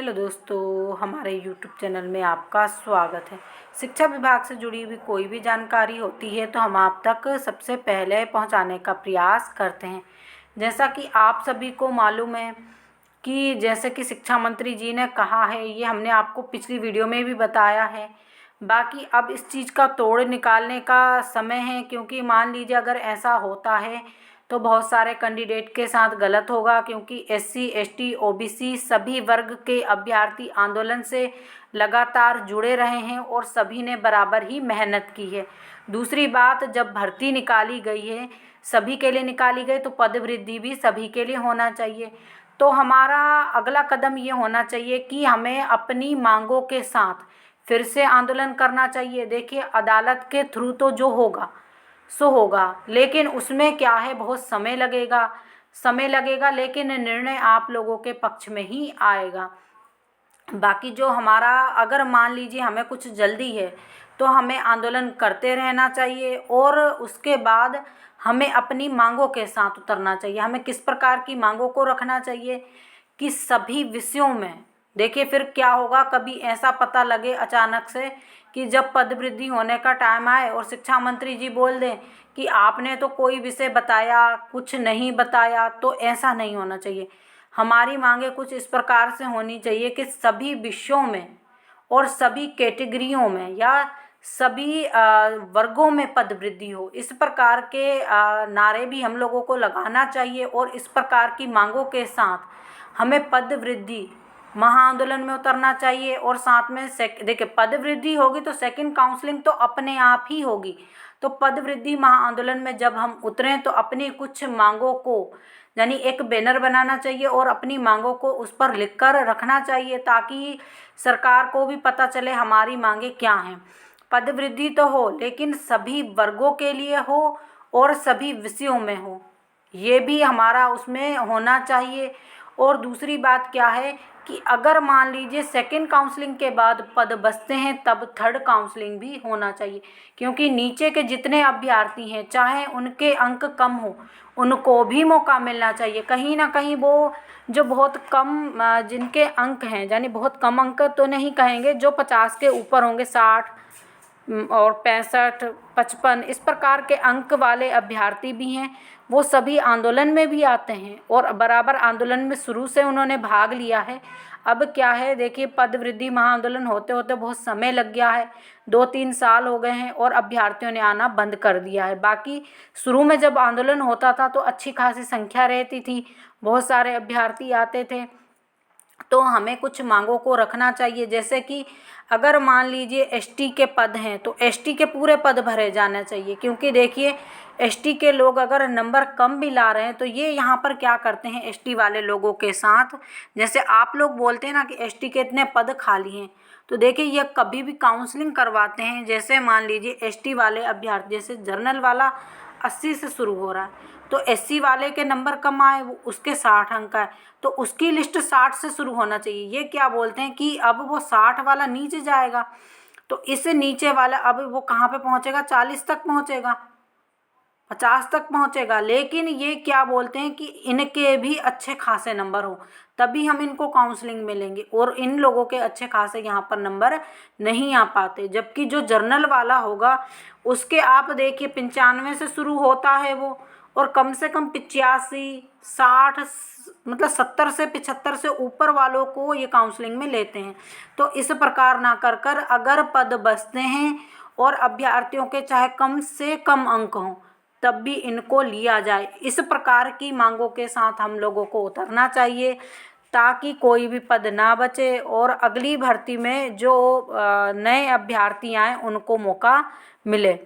Hello दोस्तों, हमारे YouTube channel में आपका स्वागत है। शिक्षा विभाग से जुड़ी हुई कोई भी जानकारी होती है तो हम आप तक सबसे पहले पहुंचाने का प्रयास करते हैं। जैसा कि आप सभी को मालूम है कि जैसे कि शिक्षा मंत्री जी ने कहा है, ये हमने आपको पिछली वीडियो में भी बताया है। बाकी अब इस चीज़ का तोड़ निकालने का समय है, क्योंकि मान लीजिए अगर ऐसा होता है तो बहुत सारे कैंडिडेट के साथ गलत होगा, क्योंकि एससी, एसटी, ओबीसी सभी वर्ग के अभ्यर्थी आंदोलन से लगातार जुड़े रहे हैं और सभी ने बराबर ही मेहनत की है। दूसरी बात, जब भर्ती निकाली गई है, सभी के लिए निकाली गई, तो पद वृद्धि भी सभी के लिए होना चाहिए। तो हमारा अगला कदम ये होना चाहिए कि हमें अपनी मांगों के साथ फिर से आंदोलन करना चाहिए। देखिए, अदालत के थ्रू तो जो होगा सो होगा, लेकिन उसमें क्या है, बहुत समय लगेगा, लेकिन निर्णय आप लोगों के पक्ष में ही आएगा। बाकी जो हमारा, अगर मान लीजिए हमें कुछ जल्दी है तो हमें आंदोलन करते रहना चाहिए और उसके बाद हमें अपनी मांगों के साथ उतरना चाहिए। हमें किस प्रकार की मांगों को रखना चाहिए कि सभी विषयों में, देखिए फिर क्या होगा, कभी ऐसा पता लगे अचानक से कि जब पद वृद्धि होने का टाइम आए और शिक्षा मंत्री जी बोल दें कि आपने तो कोई विषय बताया, कुछ नहीं बताया, तो ऐसा नहीं होना चाहिए। हमारी मांगे कुछ इस प्रकार से होनी चाहिए कि सभी विषयों में और सभी कैटेगरियों में या सभी वर्गों में पद वृद्धि हो, इस प्रकार के नारे भी हम लोगों को लगाना चाहिए। और इस प्रकार की मांगों के साथ हमें पद वृद्धि महाआंदोलन में उतरना चाहिए। और साथ में देखिए, पद वृद्धि होगी तो सेकंड काउंसलिंग तो अपने आप ही होगी। तो पद वृद्धि महाआंदोलन में जब हम उतरें तो अपनी कुछ मांगों को, यानी एक बैनर बनाना चाहिए और अपनी मांगों को उस पर लिखकर रखना चाहिए, ताकि सरकार को भी पता चले हमारी मांगे क्या हैं। पद वृद्धि तो हो, लेकिन सभी वर्गों के लिए हो और सभी विषयों में हो, ये भी हमारा उसमें होना चाहिए। और दूसरी बात क्या है कि अगर मान लीजिए सेकंड काउंसलिंग के बाद पद बचते हैं, तब थर्ड काउंसलिंग भी होना चाहिए, क्योंकि नीचे के जितने अभ्यर्थी हैं, चाहे उनके अंक कम हो, उनको भी मौका मिलना चाहिए। कहीं ना कहीं वो जो बहुत कम जिनके अंक हैं, यानी बहुत कम अंक तो नहीं कहेंगे, जो 50 के ऊपर होंगे, 60 और 65, 55 इस प्रकार के अंक वाले अभ्यर्थी भी हैं, वो सभी आंदोलन में भी आते हैं और बराबर आंदोलन में शुरू से उन्होंने भाग लिया है। अब क्या है, देखिए, पद वृद्धि महाआंदोलन होते होते बहुत समय लग गया है, 2-3 साल हो गए हैं और अभ्यर्थियों ने आना बंद कर दिया है। बाकी शुरू में जब आंदोलन होता था तो अच्छी खासी संख्या रहती थी, बहुत सारे अभ्यर्थी आते थे। तो हमें कुछ मांगों को रखना चाहिए, जैसे कि अगर मान लीजिए एसटी के पद हैं तो एसटी के पूरे पद भरे जाने चाहिए, क्योंकि देखिए एसटी के लोग अगर नंबर कम भी ला रहे हैं तो ये यहाँ पर क्या करते हैं, एसटी वाले लोगों के साथ, जैसे आप लोग बोलते हैं ना कि एसटी के इतने पद खाली हैं, तो देखिए ये कभी भी काउंसलिंग करवाते हैं। जैसे मान लीजिए एसटी वाले अभ्यर्थी, जैसे जर्नल वाला 80 से शुरू हो रहा है, तो एससी वाले के नंबर कम आए, वो उसके 60 अंक है, तो उसकी लिस्ट 60 से शुरू होना चाहिए। ये क्या बोलते हैं कि अब वो 60 वाला नीचे जाएगा, तो इससे नीचे वाला अब वो कहाँ पे पहुँचेगा, 40 तक पहुँचेगा, 50 तक पहुँचेगा। लेकिन ये क्या बोलते हैं कि इनके भी अच्छे खासे नंबर हो, तभी हम इनको काउंसलिंग में लेंगे, और इन लोगों के अच्छे खासे यहाँ पर नंबर नहीं आ पाते। जबकि जो जर्नल वाला होगा उसके आप देखिए 95 से शुरू होता है वो, और कम से कम 85, 60, मतलब 70 से 75 से ऊपर वालों को ये काउंसलिंग में लेते हैं। तो इस प्रकार ना कर कर अगर पद बचते हैं और अभ्यर्थियों के चाहे कम से कम अंक हों, तब भी इनको लिया जाए। इस प्रकार की मांगों के साथ हम लोगों को उतरना चाहिए, ताकि कोई भी पद ना बचे और अगली भर्ती में जो नए अभ्यर्थी आए उनको मौका मिले।